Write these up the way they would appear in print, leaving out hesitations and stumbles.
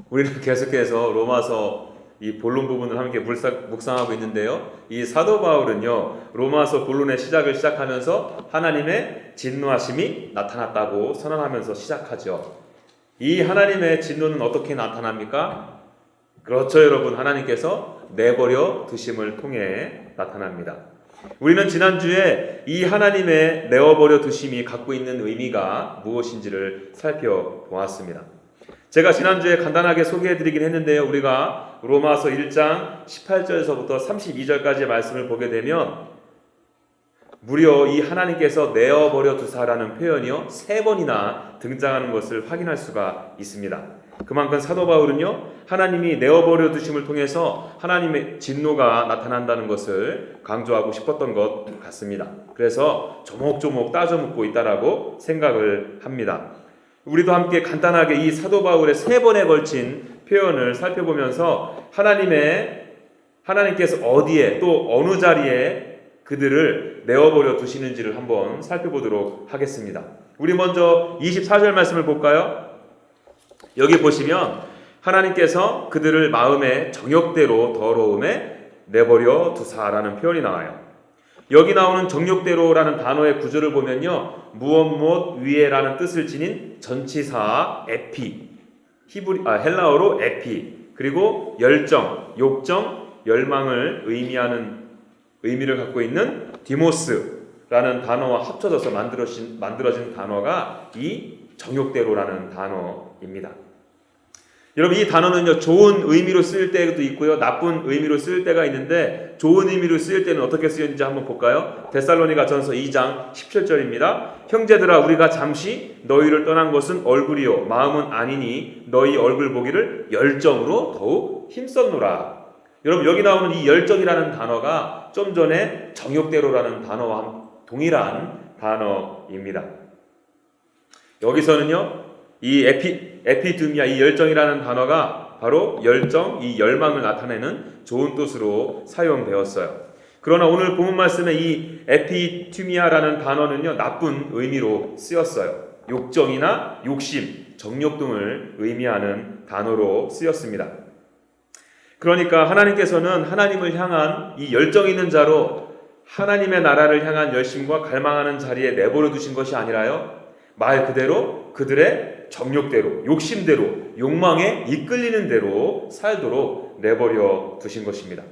우리는 계속해서 로마서 이 본론 부분을 함께 묵상하고 있는데요. 이 사도 바울은요, 로마서 본론의 시작을 시작하면서 하나님의 진노하심이 나타났다고 선언하면서 시작하죠. 이 하나님의 진노는 어떻게 나타납니까? 그렇죠, 여러분. 하나님께서 내버려 두심을 통해 나타납니다. 우리는 지난주에 이 하나님의 내어버려 두심이 갖고 있는 의미가 무엇인지를 살펴보았습니다. 제가 지난주에 간단하게 소개해드리긴 했는데요. 우리가 로마서 1장 18절에서부터 32절까지의 말씀을 보게 되면 무려 이 하나님께서 내어버려 두사라는 표현이요 3번이나 등장하는 것을 확인할 수가 있습니다. 그만큼 사도 바울은요 하나님이 내어버려 두심을 통해서 하나님의 진노가 나타난다는 것을 강조하고 싶었던 것 같습니다. 그래서 조목조목 따져 묻고 있다라고 생각을 합니다. 우리도 함께 간단하게 이 사도 바울의 3번에 걸친 표현을 살펴보면서 하나님께서 어디에 또 어느 자리에 그들을 내어버려 두시는지를 한번 살펴보도록 하겠습니다. 우리 먼저 24절 말씀을 볼까요? 여기 보시면 하나님께서 그들을 마음의 정욕대로 더러움에 내버려 두사라는 표현이 나와요. 여기 나오는 정욕대로라는 단어의 구조를 보면요, 무엇 위에라는 뜻을 지닌 전치사 에피, 헬라어로 에피, 그리고 열정, 욕정, 열망을 의미를 갖고 있는 디모스라는 단어와 합쳐져서 만들어진 단어가 이 정욕대로라는 단어입니다. 여러분, 이 단어는요 좋은 의미로 쓰일 때도 있고요 나쁜 의미로 쓰일 때가 있는데, 좋은 의미로 쓰일 때는 어떻게 쓰였는지 한번 볼까요? 데살로니가전서 2장 17절입니다. 형제들아, 우리가 잠시 너희를 떠난 것은 얼굴이요 마음은 아니니 너희 얼굴 보기를 열정으로 더욱 힘썼노라. 여러분, 여기 나오는 이 열정이라는 단어가 좀 전에 정욕대로라는 단어와 동일한 단어입니다. 여기서는요 이 에피두미아, 이 열정이라는 단어가 바로 열정, 이 열망을 나타내는 좋은 뜻으로 사용되었어요. 그러나 오늘 본문 말씀에 이 에피투미아라는 단어는요 나쁜 의미로 쓰였어요. 욕정이나 욕심, 정욕 등을 의미하는 단어로 쓰였습니다. 그러니까 하나님께서는 하나님을 향한 이 열정 있는 자로 하나님의 나라를 향한 열심과 갈망하는 자리에 내버려 두신 것이 아니라요, 말 그대로 그들의 정욕대로, 욕심대로, 욕망에 이끌리는 대로 살도록 내버려 두신 것입니다.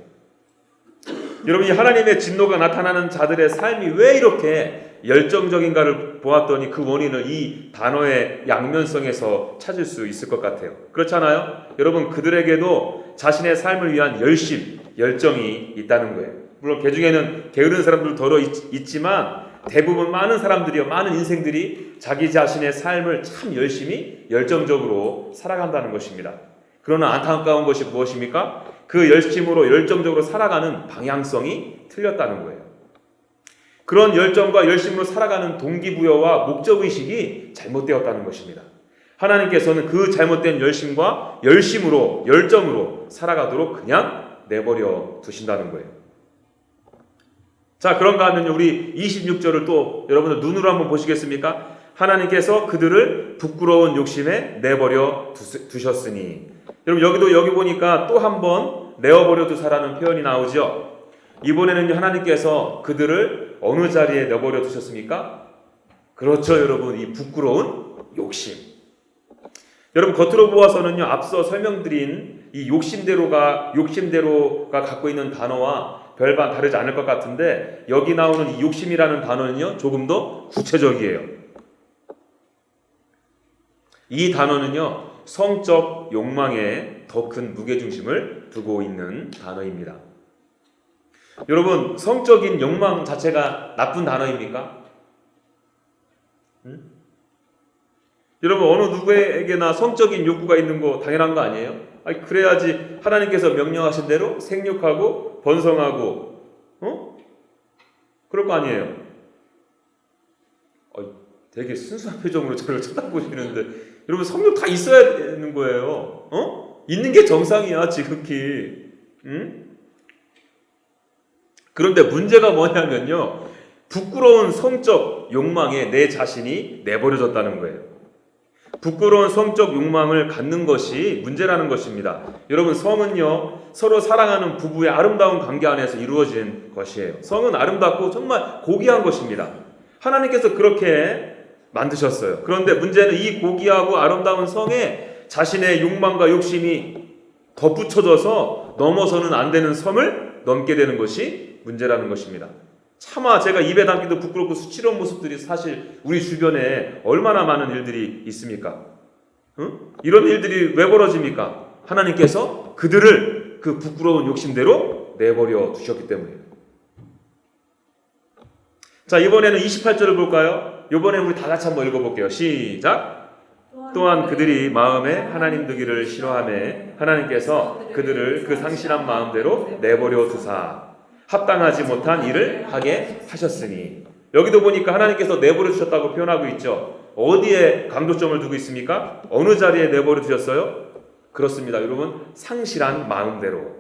여러분, 이 하나님의 진노가 나타나는 자들의 삶이 왜 이렇게 열정적인가를 보았더니 그 원인을 이 단어의 양면성에서 찾을 수 있을 것 같아요. 그렇잖아요? 여러분, 그들에게도 자신의 삶을 위한 열정이 있다는 거예요. 물론 그 중에는 게으른 사람들도 더러 있지만 대부분 많은 사람들이요, 많은 인생들이 자기 자신의 삶을 참 열정적으로 살아간다는 것입니다. 그러나 안타까운 것이 무엇입니까? 그 열정적으로 살아가는 방향성이 틀렸다는 거예요. 그런 열정과 열심으로 살아가는 동기부여와 목적의식이 잘못되었다는 것입니다. 하나님께서는 그 잘못된 열정으로 살아가도록 그냥 내버려 두신다는 거예요. 자, 그런가 하면 우리 26절을 또 여러분들 눈으로 한번 보시겠습니까? 하나님께서 그들을 부끄러운 욕심에 내버려 두셨으니. 여러분, 여기 보니까 또 한 번 내어버려 두사라는 표현이 나오죠. 이번에는 하나님께서 그들을 어느 자리에 내버려 두셨습니까? 그렇죠, 여러분. 이 부끄러운 욕심. 여러분, 겉으로 보아서는요, 앞서 설명드린 이 욕심대로가 갖고 있는 단어와 별반 다르지 않을 것 같은데, 여기 나오는 이 욕심이라는 단어는요 조금 더 구체적이에요. 이 단어는요 성적 욕망에 더 큰 무게중심을 두고 있는 단어입니다. 여러분, 성적인 욕망 자체가 나쁜 단어입니까? 여러분, 어느 누구에게나 성적인 욕구가 있는 거 당연한 거 아니에요? 그래야지 하나님께서 명령하신 대로 생육하고 번성하고 그럴 거 아니에요? 되게 순수한 표정으로 저를 쳐다보시는데, 여러분, 성욕 다 있어야 되는 거예요. 있는 게 정상이야, 지극히. 그런데 문제가 뭐냐면요, 부끄러운 성적 욕망에 내 자신이 내버려졌다는 거예요. 부끄러운 성적 욕망을 갖는 것이 문제라는 것입니다. 여러분, 성은요, 서로 사랑하는 부부의 아름다운 관계 안에서 이루어진 것이에요. 성은 아름답고 정말 고귀한 것입니다. 하나님께서 그렇게 만드셨어요. 그런데 문제는 이 고귀하고 아름다운 성에 자신의 욕망과 욕심이 덧붙여져서 넘어서는 안 되는 선을 넘게 되는 것이 문제라는 것입니다. 차마 제가 입에 담기도 부끄럽고 수치로운 모습들이 사실 우리 주변에 얼마나 많은 일들이 있습니까? 이런 일들이 왜 벌어집니까? 하나님께서 그들을 그 부끄러운 욕심대로 내버려 두셨기 때문이에요. 자, 이번에는 28절을 볼까요? 이번에 우리 다 같이 한번 읽어볼게요. 시작! 또한 그들이 마음에 하나님 두기를 싫어하매 하나님께서 그들을 그 상실한 마음대로 내버려 두사 합당하지 못한 일을 하게 하셨으니. 여기도 보니까 하나님께서 내버려 두셨다고 표현하고 있죠. 어디에 강조점을 두고 있습니까? 어느 자리에 내버려 두셨어요? 그렇습니다. 여러분, 상실한 마음대로.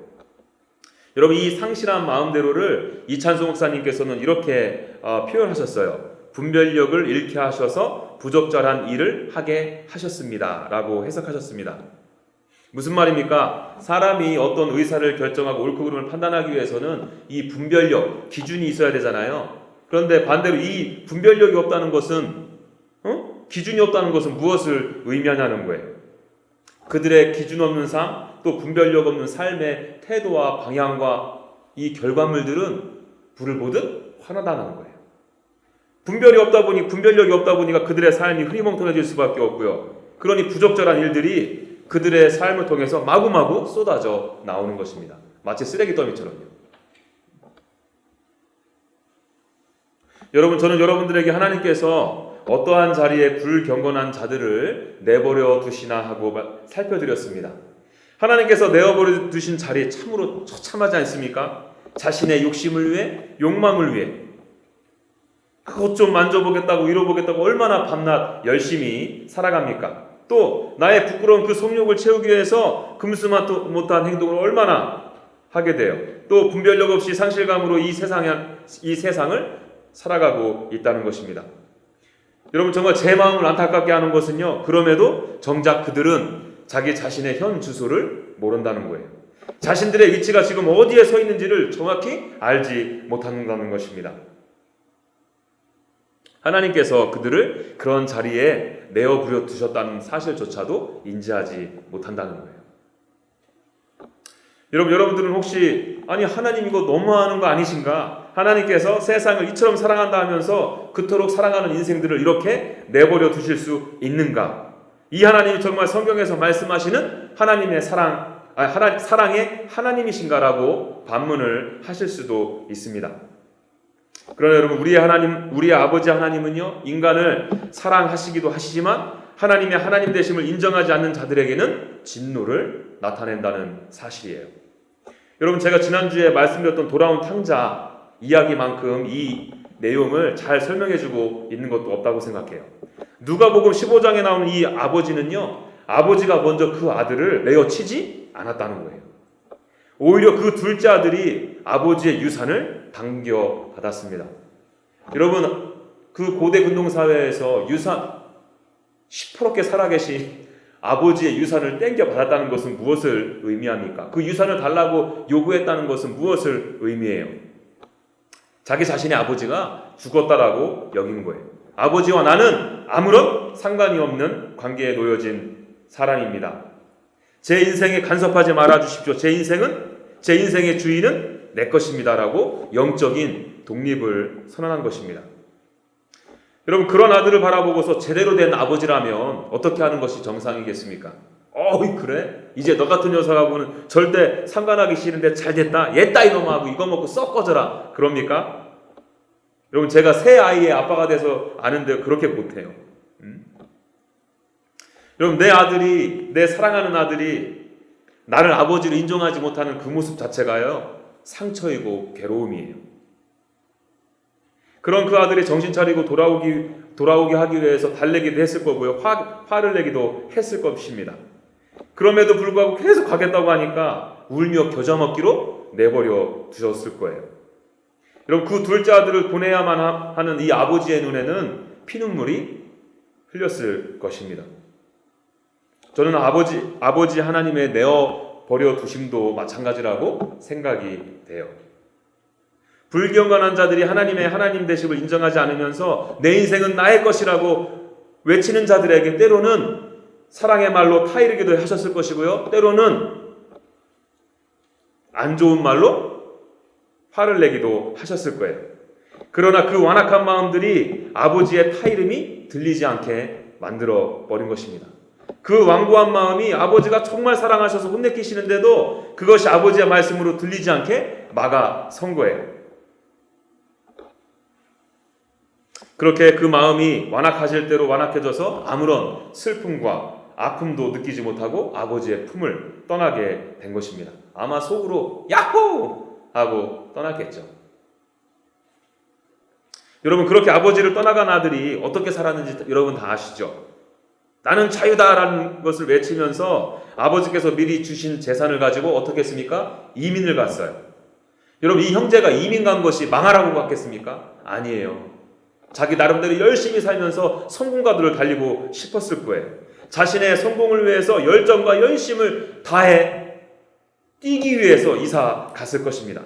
여러분, 이 상실한 마음대로를 이찬송 목사님께서는 이렇게 표현하셨어요. 분별력을 잃게 하셔서 부적절한 일을 하게 하셨습니다 라고 해석하셨습니다. 무슨 말입니까? 사람이 어떤 의사를 결정하고 옳고 그름을 판단하기 위해서는 이 분별력, 기준이 있어야 되잖아요. 그런데 반대로 이 분별력이 없다는 것은 기준이 없다는 것은 무엇을 의미하냐는 거예요. 그들의 기준 없는 삶, 또 분별력 없는 삶의 태도와 방향과 이 결과물들은 불을 보듯 환하다는 거예요. 분별력이 없다 보니까 그들의 삶이 흐리멍텅해질 수밖에 없고요. 그러니 부적절한 일들이 그들의 삶을 통해서 마구마구 쏟아져 나오는 것입니다. 마치 쓰레기 더미처럼요. 여러분, 저는 여러분들에게 하나님께서 어떠한 자리에 불경건한 자들을 내버려 두시나 하고 살펴드렸습니다. 하나님께서 내버려 두신 자리에 참으로 처참하지 않습니까? 자신의 욕심을 위해, 욕망을 위해 그것 좀 만져보겠다고, 이뤄보겠다고 얼마나 밤낮 열심히 살아갑니까? 또 나의 부끄러운 그 성욕을 채우기 위해서 금수맞도 못한 행동을 얼마나 하게 돼요. 또 분별력 없이 상실감으로 이 세상을 살아가고 있다는 것입니다. 여러분, 정말 제 마음을 안타깝게 하는 것은요, 그럼에도 정작 그들은 자기 자신의 현 주소를 모른다는 거예요. 자신들의 위치가 지금 어디에 서 있는지를 정확히 알지 못한다는 것입니다. 하나님께서 그들을 그런 자리에 내어부려 두셨다는 사실조차도 인지하지 못한다는 거예요. 여러분들은 혹시 하나님 이거 너무하는 거 아니신가? 하나님께서 세상을 이처럼 사랑한다 하면서 그토록 사랑하는 인생들을 이렇게 내버려 두실 수 있는가? 이 하나님이 정말 성경에서 말씀하시는 하나님의 사랑의 하나님이신가라고 반문을 하실 수도 있습니다. 그러나 여러분, 우리의 아버지 하나님은요, 인간을 사랑하시기도 하시지만 하나님의 하나님 되심을 인정하지 않는 자들에게는 진노를 나타낸다는 사실이에요. 여러분, 제가 지난주에 말씀드렸던 돌아온 탕자 이야기만큼 이 내용을 잘 설명해주고 있는 것도 없다고 생각해요. 누가복음 15장에 나오는 이 아버지는요, 아버지가 먼저 그 아들을 내어치지 않았다는 거예요. 오히려 그 둘째 아들이 아버지의 유산을 당겨받았습니다. 여러분, 그 고대 근동사회에서 시퍼렇게 살아계신 아버지의 유산을 땡겨받았다는 것은 무엇을 의미합니까? 그 유산을 달라고 요구했다는 것은 무엇을 의미해요? 자기 자신의 아버지가 죽었다라고 여긴 거예요. 아버지와 나는 아무런 상관이 없는 관계에 놓여진 사람입니다. 제 인생에 간섭하지 말아주십시오. 제 인생의 주인은 내 것입니다라고 영적인 독립을 선언한 것입니다. 여러분, 그런 아들을 바라보고서 제대로 된 아버지라면 어떻게 하는 것이 정상이겠습니까? 그래? 이제 너 같은 녀석하고는 절대 상관하기 싫은데 잘됐다. 얘 따위 놈하고 이거 먹고 썩 꺼져라. 그럽니까? 여러분, 제가 새 아이의 아빠가 돼서 아는데 그렇게 못해요. 여러분, 내 사랑하는 아들이 나를 아버지로 인정하지 못하는 그 모습 자체가요, 상처이고 괴로움이에요. 그런 그 아들이 정신 차리고 돌아오게 하기 위해서 달래기도 했을 거고요. 화를 내기도 했을 것입니다. 그럼에도 불구하고 계속 가겠다고 하니까 울며 겨자 먹기로 내버려 두셨을 거예요. 여러분, 그 둘째 아들을 보내야만 하는 이 아버지의 눈에는 피눈물이 흘렸을 것입니다. 저는 아버지 하나님의 내어버려 두심도 마찬가지라고 생각이 돼요. 불경건한 자들이 하나님의 하나님 되심을 인정하지 않으면서 내 인생은 나의 것이라고 외치는 자들에게 때로는 사랑의 말로 타이르기도 하셨을 것이고요. 때로는 안 좋은 말로 화를 내기도 하셨을 거예요. 그러나 그 완악한 마음들이 아버지의 타이름이 들리지 않게 만들어 버린 것입니다. 그 완고한 마음이 아버지가 정말 사랑하셔서 혼내키시는데도 그것이 아버지의 말씀으로 들리지 않게 막아 선 거예요. 그렇게 그 마음이 완악하실 대로 완악해져서 아무런 슬픔과 아픔도 느끼지 못하고 아버지의 품을 떠나게 된 것입니다. 아마 속으로 야호! 하고 떠났겠죠. 여러분, 그렇게 아버지를 떠나간 아들이 어떻게 살았는지 여러분 다 아시죠? 나는 자유다라는 것을 외치면서 아버지께서 미리 주신 재산을 가지고 어떻게 했습니까? 이민을 갔어요. 여러분, 이 형제가 이민 간 것이 망하라고 갔겠습니까? 아니에요. 자기 나름대로 열심히 살면서 성공가들을 달리고 싶었을 거예요. 자신의 성공을 위해서 열정과 열심을 다해 뛰기 위해서 이사 갔을 것입니다.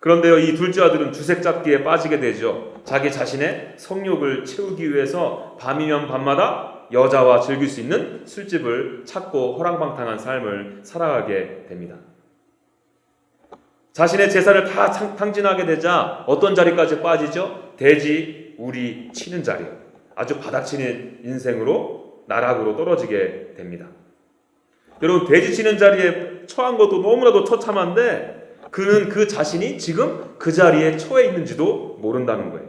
그런데요, 이 둘째 아들은 주색 잡기에 빠지게 되죠. 자기 자신의 성욕을 채우기 위해서 밤이면 밤마다 여자와 즐길 수 있는 술집을 찾고 허랑방탕한 삶을 살아가게 됩니다. 자신의 재산을 다 탕진하게 되자 어떤 자리까지 빠지죠? 돼지 우리 치는 자리요. 아주 바닥치는 인생으로 나락으로 떨어지게 됩니다. 여러분, 돼지 치는 자리에 처한 것도 너무나도 처참한데 그는 그 자신이 지금 그 자리에 처해 있는지도 모른다는 거예요.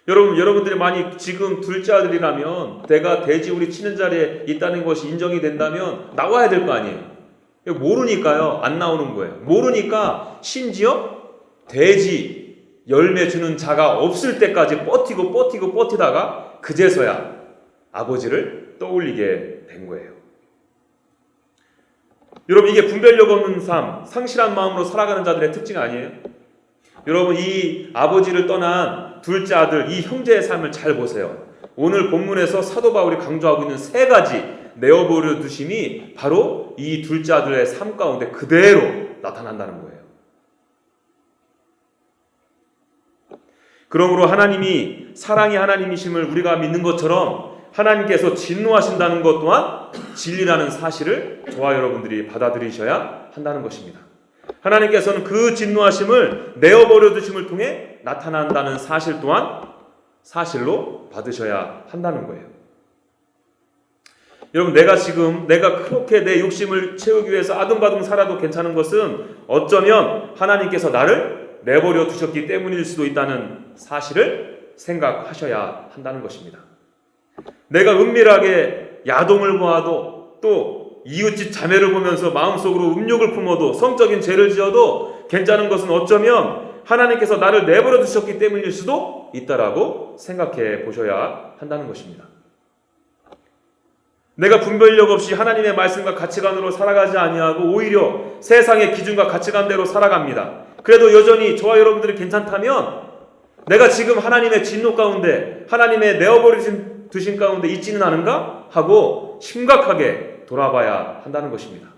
여러분들이 만약 지금 둘째 아들이라면 내가 돼지 우리 치는 자리에 있다는 것이 인정이 된다면 나와야 될 거 아니에요. 모르니까요, 안 나오는 거예요. 모르니까 심지어 돼지 열매 주는 자가 없을 때까지 버티다가 그제서야 아버지를 떠올리게 된 거예요. 여러분, 이게 분별력 없는 삶, 상실한 마음으로 살아가는 자들의 특징 아니에요? 여러분, 이 아버지를 떠난 둘째 아들, 이 형제의 삶을 잘 보세요. 오늘 본문에서 사도 바울이 강조하고 있는 세 가지 내어버려 두심이 바로 이 둘째 아들의 삶 가운데 그대로 나타난다는 거예요. 그러므로 하나님이 사랑이 하나님이심을 우리가 믿는 것처럼 하나님께서 진노하신다는 것 또한 진리라는 사실을 저와 여러분들이 받아들이셔야 한다는 것입니다. 하나님께서는 그 진노하심을 내어버려 두심을 통해 나타난다는 사실 또한 사실로 받으셔야 한다는 거예요. 여러분, 내가 그렇게 내 욕심을 채우기 위해서 아둥바둥 살아도 괜찮은 것은 어쩌면 하나님께서 나를 내버려 두셨기 때문일 수도 있다는 사실을 생각하셔야 한다는 것입니다. 내가 은밀하게 야동을 보아도 또 이웃집 자매를 보면서 마음속으로 음욕을 품어도 성적인 죄를 지어도 괜찮은 것은 어쩌면 하나님께서 나를 내버려 두셨기 때문일 수도 있다라고 생각해 보셔야 한다는 것입니다. 내가 분별력 없이 하나님의 말씀과 가치관으로 살아가지 아니하고 오히려 세상의 기준과 가치관대로 살아갑니다. 그래도 여전히 저와 여러분들이 괜찮다면 내가 지금 하나님의 진노 가운데, 하나님의 내어버리신 두신 가운데 있지는 않은가? 하고 심각하게 돌아봐야 한다는 것입니다.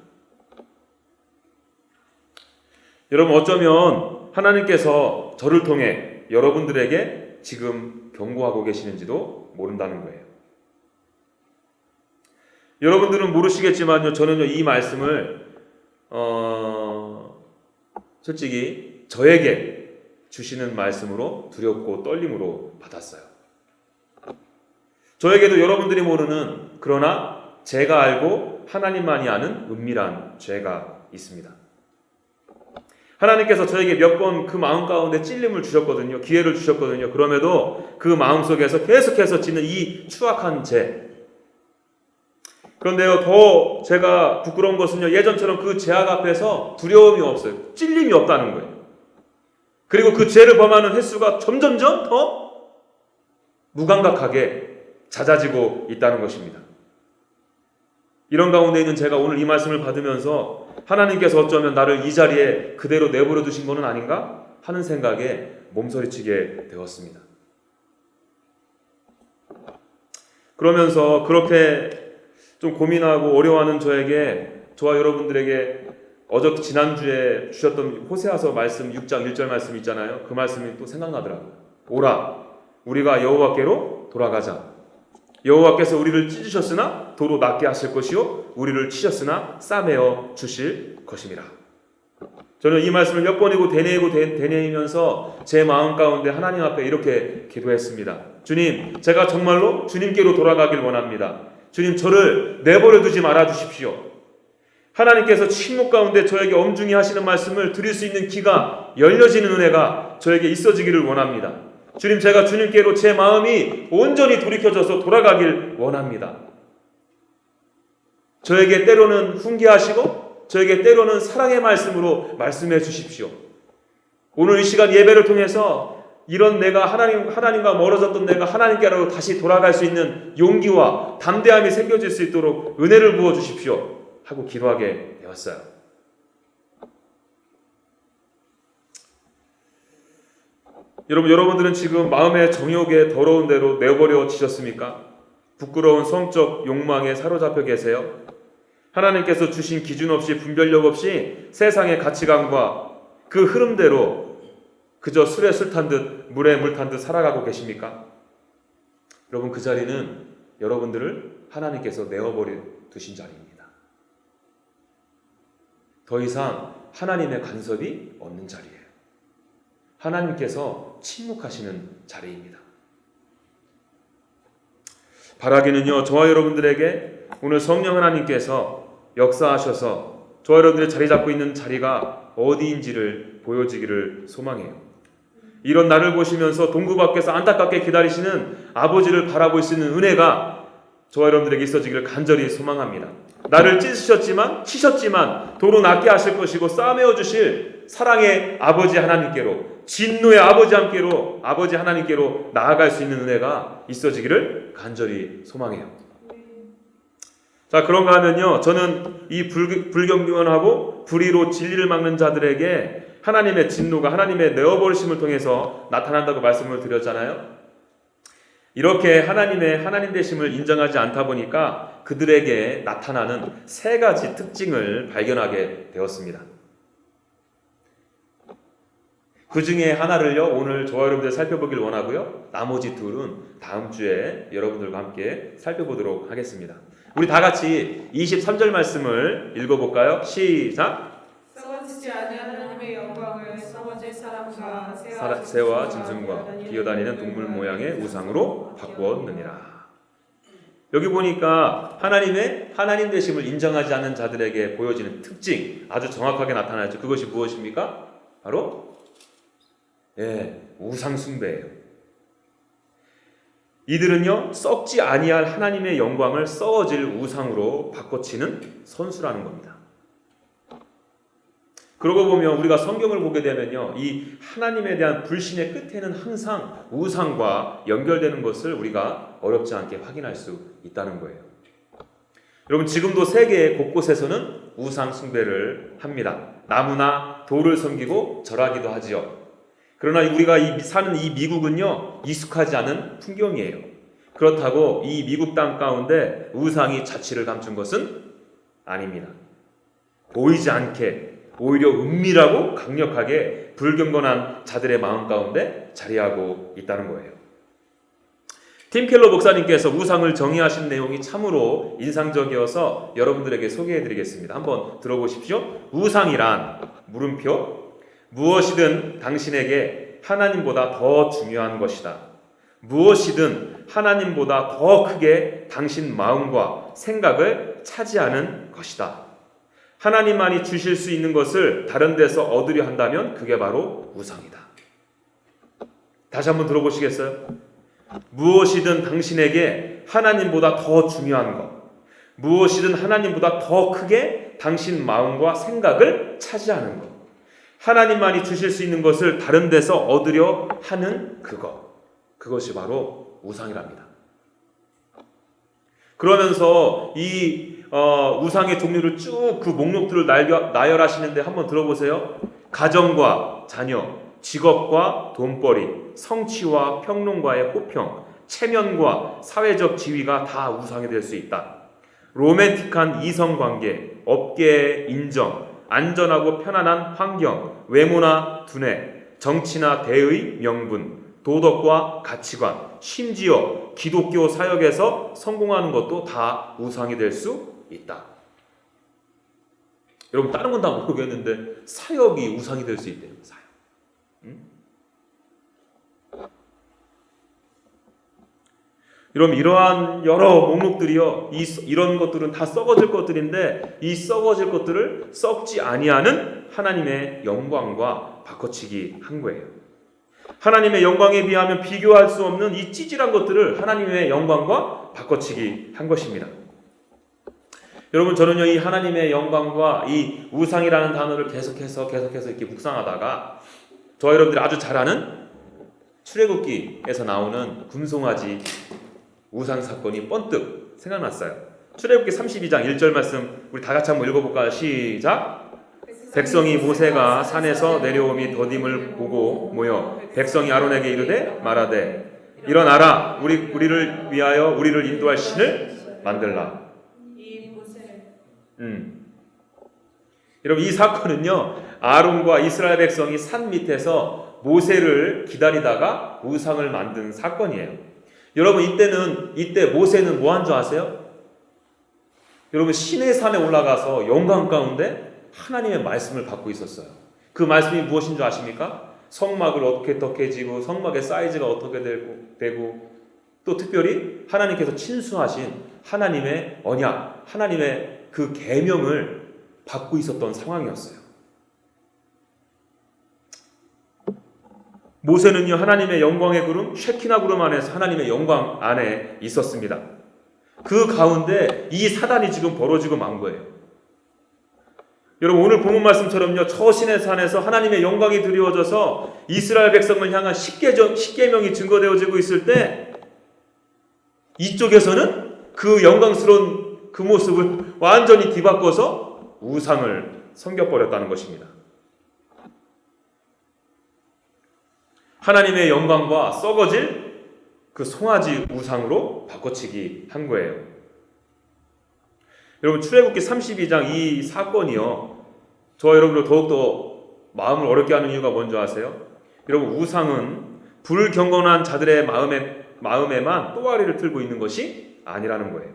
여러분, 어쩌면 하나님께서 저를 통해 여러분들에게 지금 경고하고 계시는지도 모른다는 거예요. 여러분들은 모르시겠지만요, 저는요, 이 말씀을 솔직히 저에게 주시는 말씀으로 두렵고 떨림으로 받았어요. 저에게도 여러분들이 모르는, 그러나 제가 알고 하나님만이 아는 은밀한 죄가 있습니다. 하나님께서 저에게 몇 번 그 마음 가운데 찔림을 주셨거든요. 기회를 주셨거든요. 그럼에도 그 마음속에서 계속해서 짓는 이 추악한 죄. 그런데요, 더 제가 부끄러운 것은요, 예전처럼 그 죄악 앞에서 두려움이 없어요. 찔림이 없다는 거예요. 그리고 그 죄를 범하는 횟수가 점점점 더 무감각하게 잦아지고 있다는 것입니다. 이런 가운데 있는 제가 오늘 이 말씀을 받으면서 하나님께서 어쩌면 나를 이 자리에 그대로 내버려 두신 것은 아닌가 하는 생각에 몸서리치게 되었습니다. 그러면서 그렇게 좀 고민하고 어려워하는 저와 여러분들에게 지난주에 주셨던 호세아서 말씀 6장 1절 말씀 있잖아요. 그 말씀이 또 생각나더라고요. 오라, 우리가 여호와께로 돌아가자. 여호와께서 우리를 찢으셨으나 도로 낫게 하실 것이요 우리를 치셨으나 싸매어 주실 것임이라. 저는 이 말씀을 몇 번이고 되뇌이면서 제 마음 가운데 하나님 앞에 이렇게 기도했습니다. 주님, 제가 정말로 주님께로 돌아가길 원합니다. 주님, 저를 내버려 두지 말아 주십시오. 하나님께서 침묵 가운데 저에게 엄중히 하시는 말씀을 드릴 수 있는 귀가 열려지는 은혜가 저에게 있어지기를 원합니다. 주님, 제가 주님께로 제 마음이 온전히 돌이켜져서 돌아가길 원합니다. 저에게 때로는 훈계하시고 저에게 때로는 사랑의 말씀으로 말씀해 주십시오. 오늘 이 시간 예배를 통해서 이런 내가 하나님과 멀어졌던 내가 하나님께로 다시 돌아갈 수 있는 용기와 담대함이 생겨질 수 있도록 은혜를 부어 주십시오 하고 기도하게 되었어요. 여러분들은 지금 마음의 정욕에 더러운 대로 내버려지셨습니까? 부끄러운 성적 욕망에 사로잡혀 계세요? 하나님께서 주신 기준 없이 분별력 없이 세상의 가치관과 그 흐름대로 그저 술에 술 탄 듯 물에 물 탄 듯 살아가고 계십니까? 여러분, 그 자리는 여러분들을 하나님께서 내어버려 두신 자리입니다. 더 이상 하나님의 간섭이 없는 자리예요. 하나님께서 침묵하시는 자리입니다. 바라기는요, 저와 여러분들에게 오늘 성령 하나님께서 역사하셔서 저와 여러분들의 자리 잡고 있는 자리가 어디인지를 보여지기를 소망해요. 이런 나를 보시면서 동구 밖에서 안타깝게 기다리시는 아버지를 바라볼 수 있는 은혜가 저와 여러분들에게 있어지기를 간절히 소망합니다. 나를 찢으셨지만 치셨지만 도로 낫게 하실 것이고 싸매어 주실 사랑의 아버지 하나님께로, 진노의 아버지 하나님께로 나아갈 수 있는 은혜가 있어지기를 간절히 소망해요. 자, 그런가 하면요, 저는 이 불경건하고 불의로 진리를 막는 자들에게 하나님의 진노가 하나님의 내어버리심을 통해서 나타난다고 말씀을 드렸잖아요. 이렇게 하나님 되심을 인정하지 않다 보니까 그들에게 나타나는 세 가지 특징을 발견하게 되었습니다. 그 중에 하나를요, 오늘 저와 여러분들 살펴보길 원하고요, 나머지 둘은 다음 주에 여러분들과 함께 살펴보도록 하겠습니다. 우리 다 같이 23절 말씀을 읽어볼까요? 시작! 썩어지지 아니하는 하나님의 영광을 썩어질 사람과 새와 짐승과 기어다니는 동물 모양의 우상으로 바꾸었느니라. 여기 보니까 하나님 되심을 인정하지 않는 자들에게 보여지는 특징 아주 정확하게 나타나죠. 그것이 무엇입니까? 바로 우상 숭배예요. 이들은요, 썩지 아니할 하나님의 영광을 썩어질 우상으로 바꿔치는 선수라는 겁니다. 그러고 보면 우리가 성경을 보게 되면요, 이 하나님에 대한 불신의 끝에는 항상 우상과 연결되는 것을 우리가 어렵지 않게 확인할 수 있다는 거예요. 여러분, 지금도 세계 곳곳에서는 우상 숭배를 합니다. 나무나 돌을 섬기고 절하기도 하지요. 그러나 우리가 사는 이 미국은요, 익숙하지 않은 풍경이에요. 그렇다고 이 미국 땅 가운데 우상이 자취를 감춘 것은 아닙니다. 보이지 않게 오히려 은밀하고 강력하게 불경건한 자들의 마음 가운데 자리하고 있다는 거예요. 팀 켈러 목사님께서 우상을 정의하신 내용이 참으로 인상적이어서 여러분들에게 소개해드리겠습니다. 한번 들어보십시오. 우상이란 물음표 무엇이든 당신에게 하나님보다 더 중요한 것이다. 무엇이든 하나님보다 더 크게 당신 마음과 생각을 차지하는 것이다. 하나님만이 주실 수 있는 것을 다른 데서 얻으려 한다면 그게 바로 우상이다. 다시 한번 들어보시겠어요? 무엇이든 당신에게 하나님보다 더 중요한 것, 무엇이든 하나님보다 더 크게 당신 마음과 생각을 차지하는 것, 하나님만이 주실 수 있는 것을 다른 데서 얻으려 하는 그것이 바로 우상이랍니다. 그러면서 이 우상의 종류를 쭉 그 목록들을 나열하시는데 한번 들어보세요. 가정과 자녀, 직업과 돈벌이, 성취와 평론과의 호평, 체면과 사회적 지위가 다 우상이 될 수 있다. 로맨틱한 이성관계, 업계의 인정, 안전하고 편안한 환경, 외모나 두뇌, 정치나 대의 명분, 도덕과 가치관, 심지어 기독교 사역에서 성공하는 것도 다 우상이 될 수 있다. 여러분 다른 건 다 모르겠는데 사역이 우상이 될 수 있대요. 사역. 여러분 이러한 여러 목록들이요, 이런 것들은 다 썩어질 것들인데 이 썩어질 것들을 썩지 아니하는 하나님의 영광과 바꿔치기 한 거예요. 하나님의 영광에 비하면 비교할 수 없는 이 찌질한 것들을 하나님의 영광과 바꿔치기 한 것입니다. 여러분 저는요 이 하나님의 영광과 이 우상이라는 단어를 계속해서 이렇게 묵상하다가 저와 여러분들이 아주 잘 아는 출애굽기에서 나오는 금송아지 우상 사건이 번뜩 생각났어요. 출애굽기 32장 1절 말씀 우리 다 같이 한번 읽어볼까요? 시작. 백성이 모세가 산에서 내려오미 더딤을 보고 모여 백성이 아론에게 이르되 말하되 일어나라 우리를 위하여 우리를 인도할 신을 만들라. 여러분 이 사건은요 아론과 이스라엘 백성이 산 밑에서 모세를 기다리다가 우상을 만든 사건이에요. 여러분 이때 모세는 뭐 한 줄 아세요? 여러분 시내산에 올라가서 영광 가운데 하나님의 말씀을 받고 있었어요. 그 말씀이 무엇인 줄 아십니까? 성막을 어떻게 지고 성막의 사이즈가 어떻게 되고 또 특별히 하나님께서 친수하신 하나님의 언약, 하나님의 그 계명을 받고 있었던 상황이었어요. 모세는요 하나님의 영광의 구름 쉐키나 구름 안에서 하나님의 영광 안에 있었습니다. 그 가운데 이 사단이 지금 벌어지고 만 거예요. 여러분 오늘 본문 말씀처럼요 저 시내 산에서 하나님의 영광이 드리워져서 이스라엘 백성을 향한 십계명이 증거되어지고 있을 때 이쪽에서는 그 영광스러운 그 모습을 완전히 뒤바꿔서 우상을 섬겨버렸다는 것입니다. 하나님의 영광과 썩어질 그 송아지 우상으로 바꿔치기 한 거예요. 여러분 출애굽기 32장 이 사건이요 저와 여러분을 더욱더 마음을 어렵게 하는 이유가 뭔지 아세요? 여러분 우상은 불경건한 자들의 마음에만 또아리를 틀고 있는 것이 아니라는 거예요.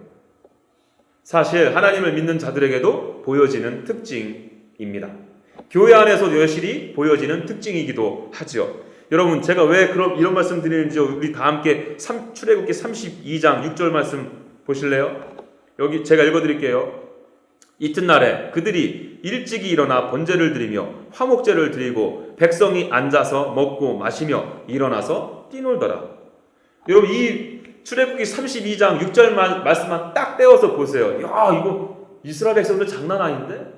사실 하나님을 믿는 자들에게도 보여지는 특징입니다. 교회 안에서 여실히 보여지는 특징이기도 하죠. 여러분 제가 왜 이런 말씀 드리는지 우리 다 함께 출애굽기 32장 6절 말씀 보실래요? 여기 제가 읽어드릴게요. 이튿날에 그들이 일찍이 일어나 번제를 드리며 화목제를 드리고 백성이 앉아서 먹고 마시며 일어나서 뛰놀더라. 여러분 이 출애굽기 32장 6절 말씀만 딱 떼어서 보세요. 야 이거 이스라엘 백성들 장난 아닌데?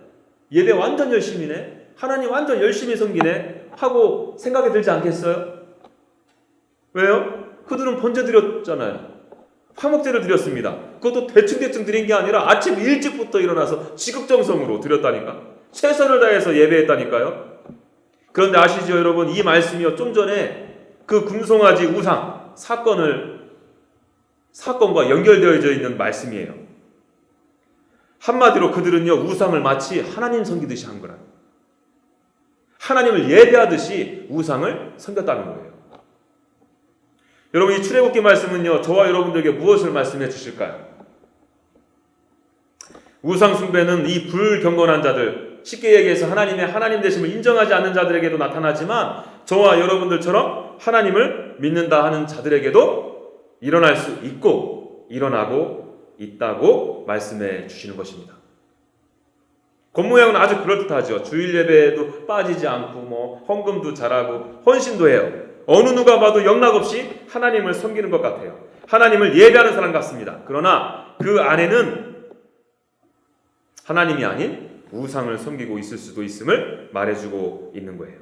예배 완전 열심히네? 하나님 완전 열심히 섬기네? 하고 생각이 들지 않겠어요? 왜요? 그들은 번제 드렸잖아요. 화목제를 드렸습니다. 그것도 대충 드린 게 아니라 아침 일찍부터 일어나서 지극정성으로 드렸다니까. 최선을 다해서 예배했다니까요. 그런데 아시죠 여러분 이 말씀이요 좀 전에 그 금송아지 우상 사건과 연결되어져 있는 말씀이에요. 한마디로 그들은요 우상을 마치 하나님 섬기듯이 한 거라. 하나님을 예배하듯이 우상을 섬겼다는 거예요. 여러분 이 출애굽기 말씀은요 저와 여러분들에게 무엇을 말씀해 주실까요? 우상 숭배는 이 불경건한 자들, 쉽게 얘기해서 하나님의 하나님 되심을 인정하지 않는 자들에게도 나타나지만 저와 여러분들처럼 하나님을 믿는다 하는 자들에게도 일어날 수 있고 일어나고 있다고 말씀해 주시는 것입니다. 겉모양은 아주 그럴듯하죠. 주일 예배에도 빠지지 않고 헌금도 잘하고 헌신도 해요. 어느 누가 봐도 영락없이 하나님을 섬기는 것 같아요. 하나님을 예배하는 사람 같습니다. 그러나 그 안에는 하나님이 아닌 우상을 섬기고 있을 수도 있음을 말해주고 있는 거예요.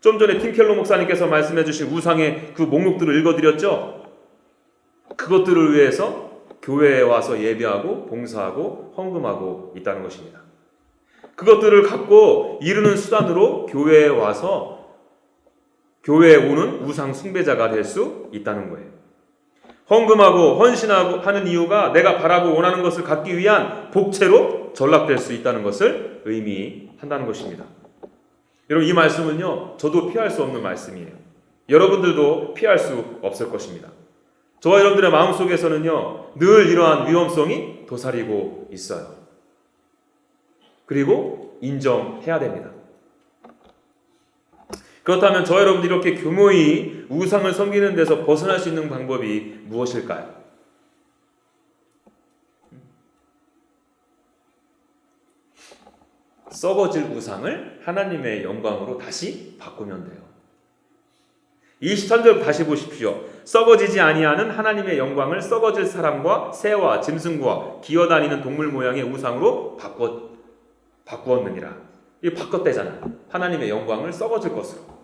좀 전에 팀켈러 목사님께서 말씀해 주신 우상의 그 목록들을 읽어드렸죠. 그것들을 위해서 교회에 와서 예배하고 봉사하고 헌금하고 있다는 것입니다. 그것들을 갖고 이루는 수단으로 교회에 와서 교회에 오는 우상 숭배자가 될 수 있다는 거예요. 헌금하고 헌신하고 하는 이유가 내가 바라고 원하는 것을 갖기 위한 복채로 전락될 수 있다는 것을 의미한다는 것입니다. 여러분, 이 말씀은요, 저도 피할 수 없는 말씀이에요. 여러분들도 피할 수 없을 것입니다. 저와 여러분들의 마음속에서는요, 늘 이러한 위험성이 도사리고 있어요. 그리고 인정해야 됩니다. 그렇다면 저와 여러분들이 이렇게 교묘히 우상을 섬기는 데서 벗어날 수 있는 방법이 무엇일까요? 썩어질 우상을 하나님의 영광으로 다시 바꾸면 돼요. 23절 다시 보십시오. 썩어지지 아니하는 하나님의 영광을 썩어질 사람과 새와 짐승과 기어다니는 동물 모양의 우상으로 바꾸었느니라. 이 바꿨대잖아요. 하나님의 영광을 썩어질 것으로.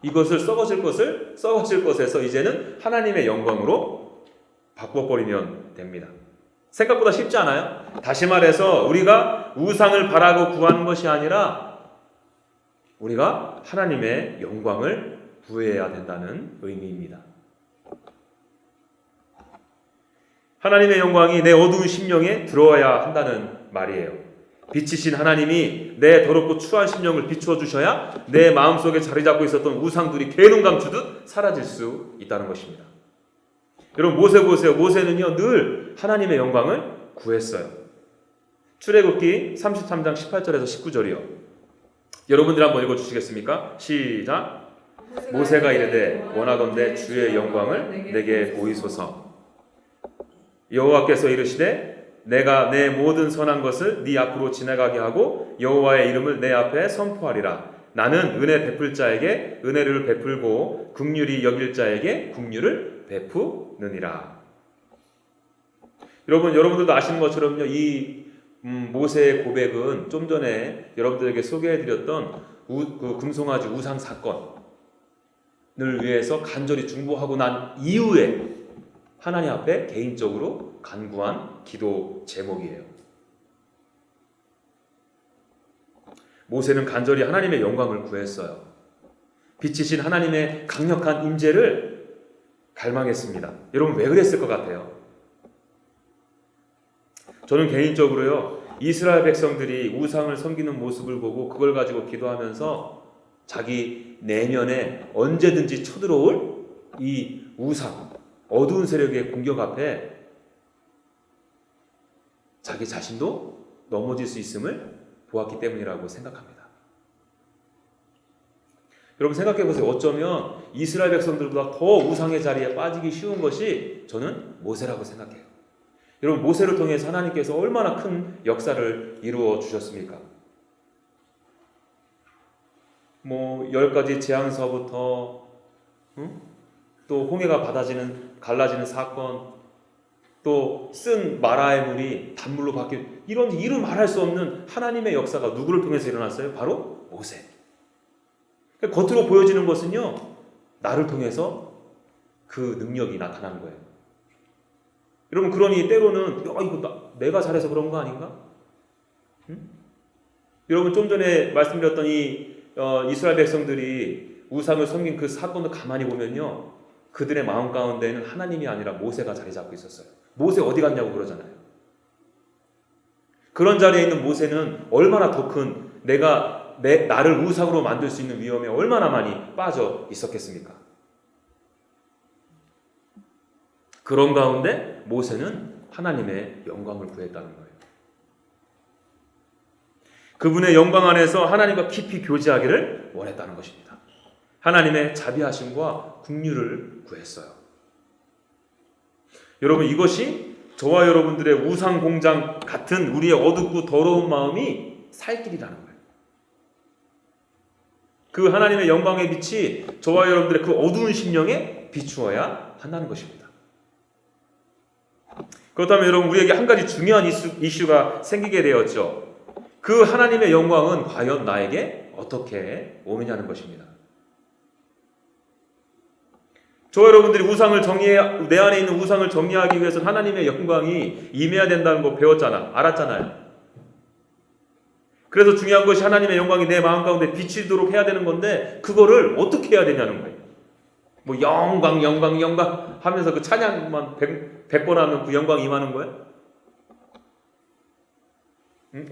이것을 썩어질 것에서 이제는 하나님의 영광으로 바꿔버리면 됩니다. 생각보다 쉽지 않아요? 다시 말해서 우리가 우상을 바라고 구하는 것이 아니라 우리가 하나님의 영광을 구해야 된다는 의미입니다. 하나님의 영광이 내 어두운 심령에 들어와야 한다는 말이에요. 빛이신 하나님이 내 더럽고 추한 심령을 비추어 주셔야 내 마음속에 자리 잡고 있었던 우상들이 개눈 감추듯 사라질 수 있다는 것입니다. 여러분, 모세 보세요. 모세는요, 늘 하나님의 영광을 구했어요. 출애굽기 33장 18절에서 19절이요. 여러분들 한번 읽어주시겠습니까? 시작. 모세가 이르되 원하건대 주의 영광을 내게 보이소서. 여호와께서 이르시되 내가 내 모든 선한 것을 네 앞으로 지나가게 하고 여호와의 이름을 내 앞에 선포하리라. 나는 은혜 베풀 자에게 은혜를 베풀고 긍휼히 여길 자에게 긍휼을 베푸느니라. 여러분들도 아시는 것처럼요, 이 모세의 고백은 좀 전에 여러분들에게 소개해드렸던 그 금송아지 우상 사건을 위해서 간절히 중보하고 난 이후에 하나님 앞에 개인적으로 간구한 기도 제목이에요. 모세는 간절히 하나님의 영광을 구했어요. 빛이신 하나님의 강력한 임재를 갈망했습니다. 여러분, 왜 그랬을 것 같아요? 저는 개인적으로요, 이스라엘 백성들이 우상을 섬기는 모습을 보고 그걸 가지고 기도하면서 자기 내면에 언제든지 쳐들어올 이 우상, 어두운 세력의 공격 앞에 자기 자신도 넘어질 수 있음을 보았기 때문이라고 생각합니다. 여러분, 생각해 보세요. 어쩌면 이스라엘 백성들보다 더 우상의 자리에 빠지기 쉬운 것이 저는 모세라고 생각해요. 여러분, 모세를 통해서 하나님께서 얼마나 큰 역사를 이루어 주셨습니까? 10가지 재앙서부터 또 홍해가 갈라지는 사건, 또 쓴 마라의 물이 단물로 바뀐 이런 이루 말할 수 없는 하나님의 역사가 누구를 통해서 일어났어요? 바로 모세. 겉으로 보여지는 것은요, 나를 통해서 그 능력이 나타난 거예요. 여러분, 그러니 때로는 이거 내가 잘해서 그런 거 아닌가? 여러분, 좀 전에 말씀드렸던 이스라엘 백성들이 우상을 섬긴 그 사건을 가만히 보면요, 그들의 마음 가운데는 하나님이 아니라 모세가 자리 잡고 있었어요. 모세 어디 갔냐고 그러잖아요. 그런 자리에 있는 모세는 얼마나 더 큰 나를 우상으로 만들 수 있는 위험에 얼마나 많이 빠져 있었겠습니까? 그런 가운데 모세는 하나님의 영광을 구했다는 거예요. 그분의 영광 안에서 하나님과 깊이 교제하기를 원했다는 것입니다. 하나님의 자비하심과 긍휼을 구했어요. 여러분, 이것이 저와 여러분들의 우상 공장 같은 우리의 어둡고 더러운 마음이 살 길이라는 거예요. 그 하나님의 영광의 빛이 저와 여러분들의 그 어두운 심령에 비추어야 한다는 것입니다. 그렇다면 여러분, 우리에게 한 가지 중요한 이슈가 생기게 되었죠. 그 하나님의 영광은 과연 나에게 어떻게 오느냐는 것입니다. 저와 여러분들이 내 안에 있는 우상을 정리하기 위해서 하나님의 영광이 임해야 된다는 거 알았잖아요. 그래서 중요한 것이 하나님의 영광이 내 마음 가운데 비치도록 해야 되는 건데, 그거를 어떻게 해야 되냐는 거예요. 뭐 영광 영광 영광 하면서 그 찬양만 100번 하면 그 영광이 임하는 거예요?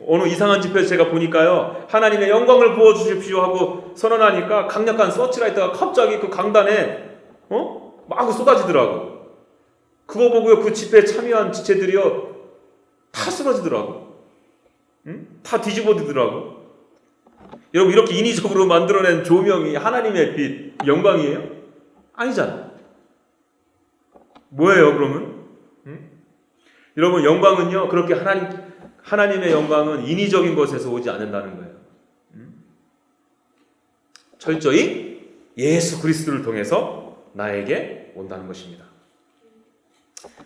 어느 이상한 집회에서 제가 보니까요, 하나님의 영광을 부어주십시오 하고 선언하니까 강력한 서치라이트가 갑자기 그 강단에 마구 쏟아지더라고. 그거 보고요, 그 집회에 참여한 지체들이요 다 쓰러지더라고. 다 뒤집어지더라고. 여러분, 이렇게 인위적으로 만들어낸 조명이 하나님의 빛, 영광이에요? 아니잖아. 뭐예요 그러면? 여러분, 영광은요 그렇게 하나님의 영광은 인위적인 것에서 오지 않는다는 거예요. 철저히 예수 그리스도를 통해서 나에게 온다는 것입니다.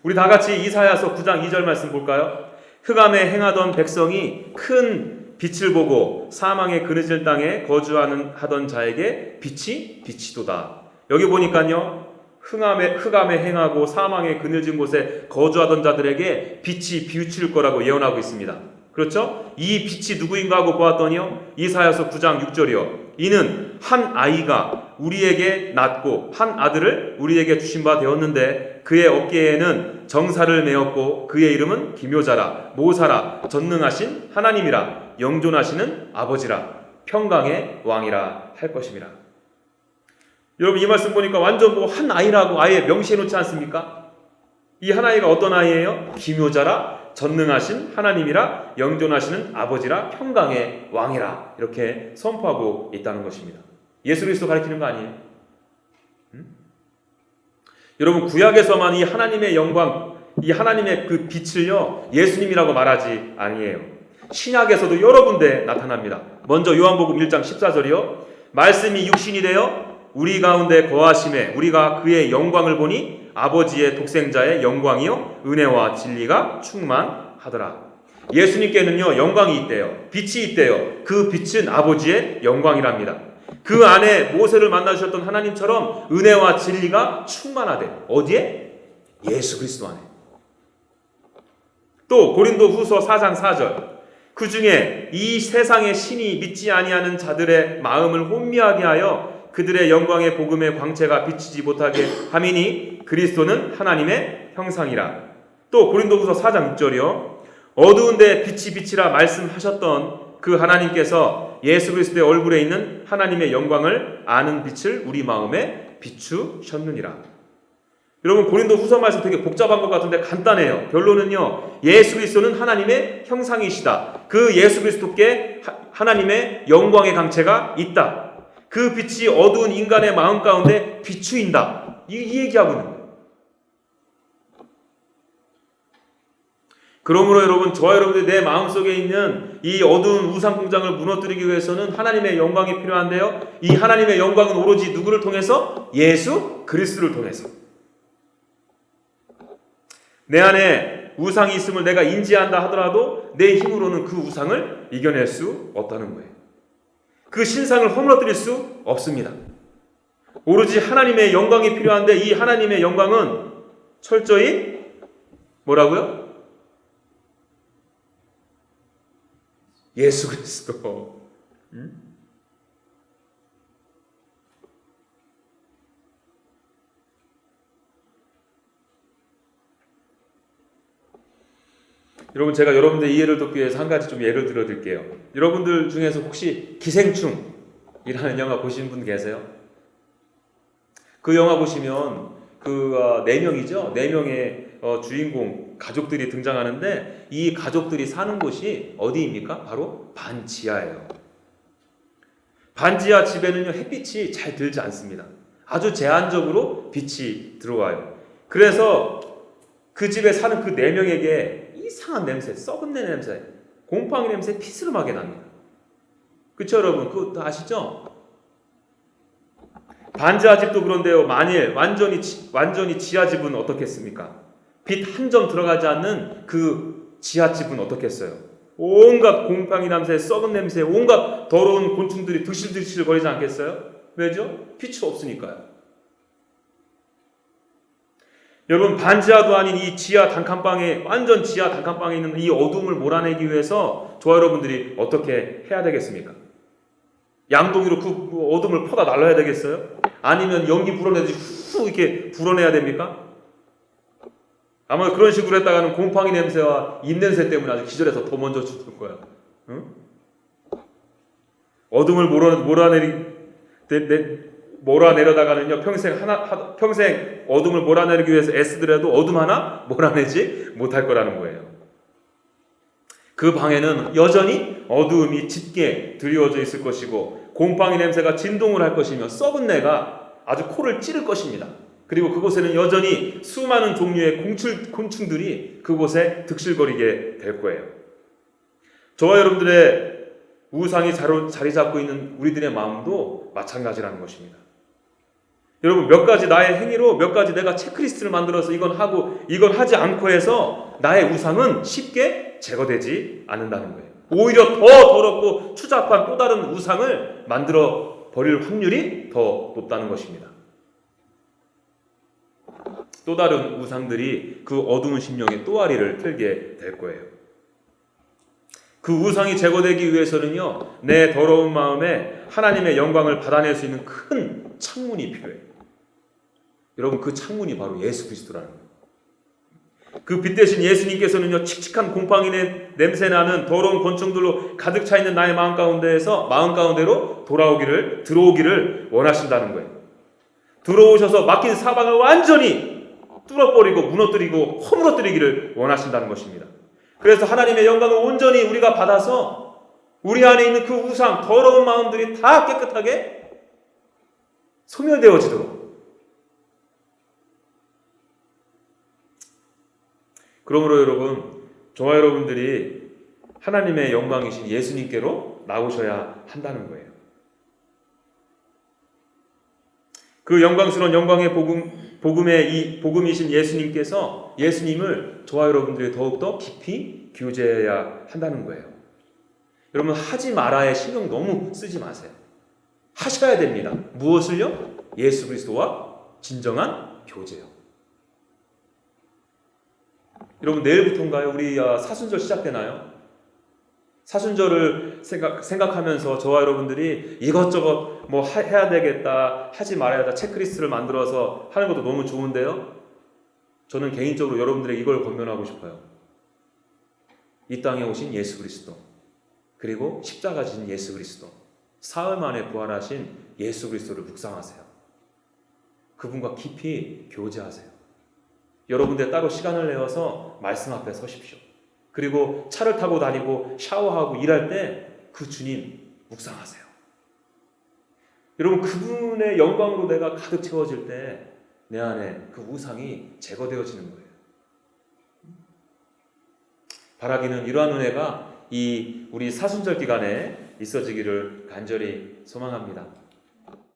우리 다 같이 이사야서 9장 2절 말씀 볼까요? 흑암에 행하던 백성이 큰 빛을 보고 사망의 그늘질 땅에 하던 자에게 빛이 비치도다. 여기 보니까요, 흑암에 행하고 사망의 그늘진 곳에 거주하던 자들에게 빛이 비추일 거라고 예언하고 있습니다. 그렇죠? 이 빛이 누구인가 하고 보았더니요, 이사야서 9장 6절이요. 이는 한 아이가 우리에게 낳고 한 아들을 우리에게 주신 바 되었는데 그의 어깨에는 정사를 메었고 그의 이름은 기묘자라 모사라 전능하신 하나님이라 영존하시는 아버지라 평강의 왕이라 할 것입니다. 여러분, 이 말씀 보니까 완전 뭐 한 아이라고 아예 명시해 놓지 않습니까? 이 한 아이가 어떤 아이예요? 기묘자라 전능하신 하나님이라 영존하시는 아버지라 평강의 왕이라 이렇게 선포하고 있다는 것입니다. 예수 그리스도 가리키는 거 아니에요? 여러분, 구약에서만 이 하나님의 영광, 이 하나님의 그 빛을요 예수님이라고 말하지 아니에요. 신약에서도 여러 군데 나타납니다. 먼저 요한복음 1장 14절이요. 말씀이 육신이 되어 우리 가운데 거하심에 우리가 그의 영광을 보니 아버지의 독생자의 영광이요 은혜와 진리가 충만하더라. 예수님께는요 영광이 있대요. 빛이 있대요. 그 빛은 아버지의 영광이랍니다. 그 안에 모세를 만나주셨던 하나님처럼 은혜와 진리가 충만하대. 어디에? 예수 그리스도 안에. 또 고린도 후서 4장 4절. 그 중에 이 세상의 신이 믿지 아니하는 자들의 마음을 혼미하게 하여 그들의 영광의 복음의 광채가 비치지 못하게 함이니 그리스도는 하나님의 형상이라. 또 고린도후서 4장 6절이요. 어두운데 빛이 빛이라 말씀하셨던 그 하나님께서 예수 그리스도의 얼굴에 있는 하나님의 영광을 아는 빛을 우리 마음에 비추셨느니라. 여러분, 고린도후서 말씀 되게 복잡한 것 같은데 간단해요. 결론은요, 예수 그리스도는 하나님의 형상이시다. 그 예수 그리스도께 하나님의 영광의 강체가 있다. 그 빛이 어두운 인간의 마음 가운데 비추인다. 이 얘기하고 있는 거예요. 그러므로 여러분, 저와 여러분들이 내 마음속에 있는 이 어두운 우상 공장을 무너뜨리기 위해서는 하나님의 영광이 필요한데요, 이 하나님의 영광은 오로지 누구를 통해서? 예수 그리스도를 통해서. 내 안에 우상이 있음을 내가 인지한다 하더라도 내 힘으로는 그 우상을 이겨낼 수 없다는 거예요. 그 신상을 허물어뜨릴 수 없습니다. 오로지 하나님의 영광이 필요한데 이 하나님의 영광은 철저히 뭐라고요? 예수 그리스도. 여러분, 제가 여러분들 이해를 돕기 위해서 한 가지 좀 예를 들어 드릴게요. 여러분들 중에서 혹시 기생충이라는 영화 보신 분 계세요? 그 영화 보시면 그 4명이죠. 4명의 주인공 가족들이 등장하는데 이 가족들이 사는 곳이 어디입니까? 바로 반지하예요. 반지하 집에는요 햇빛이 잘 들지 않습니다. 아주 제한적으로 빛이 들어와요. 그래서 그 집에 사는 그 4명에게 이상한 냄새, 썩은 냄새, 곰팡이 냄새 피스름하게 납니다. 그쵸 여러분? 그거 아시죠? 반지하 집도 그런데요, 만일 완전히 지하집은 어떻겠습니까? 빛 한 점 들어가지 않는 그 지하집은 어떻겠어요? 온갖 곰팡이 냄새, 썩은 냄새, 온갖 더러운 곤충들이 드실드실 거리지 않겠어요? 왜죠? 빛이 없으니까요. 여러분, 반지하도 아닌 이 지하 단칸방에, 완전 지하 단칸방에 있는 이 어둠을 몰아내기 위해서 저와 여러분들이 어떻게 해야 되겠습니까? 양동이로 그 어둠을 퍼다 날라야 되겠어요? 아니면 연기 불어내듯이 계속 이렇게 불어내야 됩니까? 아마 그런 식으로 했다가는 곰팡이 냄새와 입냄새 때문에 아주 기절해서 더 먼저 죽을 거야. 응? 어둠을 몰아내려다가는요 평생 어둠을 몰아내기 위해서 애쓰더라도 어둠 하나 몰아내지 못할 거라는 거예요. 그 방에는 여전히 어두움이 짙게 드리워져 있을 것이고 곰팡이 냄새가 진동을 할 것이며 썩은 내가 아주 코를 찌를 것입니다. 그리고 그곳에는 여전히 수많은 종류의 곤충들이 그곳에 득실거리게 될 거예요. 저와 여러분들의 우상이 자리 잡고 있는 우리들의 마음도 마찬가지라는 것입니다. 여러분, 몇 가지 나의 행위로 몇 가지 내가 체크리스트를 만들어서 이건 하고 이건 하지 않고 해서 나의 우상은 쉽게 제거되지 않는다는 거예요. 오히려 더 더럽고 추잡한 또 다른 우상을 만들어 버릴 확률이 더 높다는 것입니다. 또 다른 우상들이 그 어두운 심령의 또아리를 틀게 될 거예요. 그 우상이 제거되기 위해서는요, 내 더러운 마음에 하나님의 영광을 받아낼 수 있는 큰 창문이 필요해요. 여러분, 그 창문이 바로 예수 그리스도라는 거예요. 그 빛 대신 예수님께서는요, 칙칙한 곰팡이 냄새나는 더러운 곤충들로 가득 차 있는 나의 마음 가운데로 들어오기를 원하신다는 거예요. 들어오셔서 막힌 사방을 완전히 뚫어버리고 무너뜨리고 허물어뜨리기를 원하신다는 것입니다. 그래서 하나님의 영광을 온전히 우리가 받아서 우리 안에 있는 그 우상, 더러운 마음들이 다 깨끗하게 소멸되어지도록. 그러므로 여러분, 저와 여러분들이 하나님의 영광이신 예수님께로 나오셔야 한다는 거예요. 그 영광스러운 영광의 복음이신 예수님을 저와 여러분들이 더욱더 깊이 교제해야 한다는 거예요. 여러분, 하지 말아야 신경 너무 쓰지 마세요. 하셔야 됩니다. 무엇을요? 예수 그리스도와 진정한 교제요. 여러분, 내일부터인가요? 우리 사순절 시작되나요? 사순절을 생각하면서 저와 여러분들이 이것저것 뭐 해야 되겠다, 하지 말아야 다 체크리스트를 만들어서 하는 것도 너무 좋은데요. 저는 개인적으로 여러분들에게 이걸 권면하고 싶어요. 이 땅에 오신 예수 그리스도, 그리고 십자가 지신 예수 그리스도, 사흘 만에 부활하신 예수 그리스도를 묵상하세요. 그분과 깊이 교제하세요. 여러분들 따로 시간을 내어서 말씀 앞에 서십시오. 그리고 차를 타고 다니고 샤워하고 일할 때 그 주님 묵상하세요. 여러분, 그분의 영광으로 내가 가득 채워질 때 내 안에 그 우상이 제거되어지는 거예요. 바라기는 이러한 은혜가 이 우리 사순절 기간에 있어지기를 간절히 소망합니다.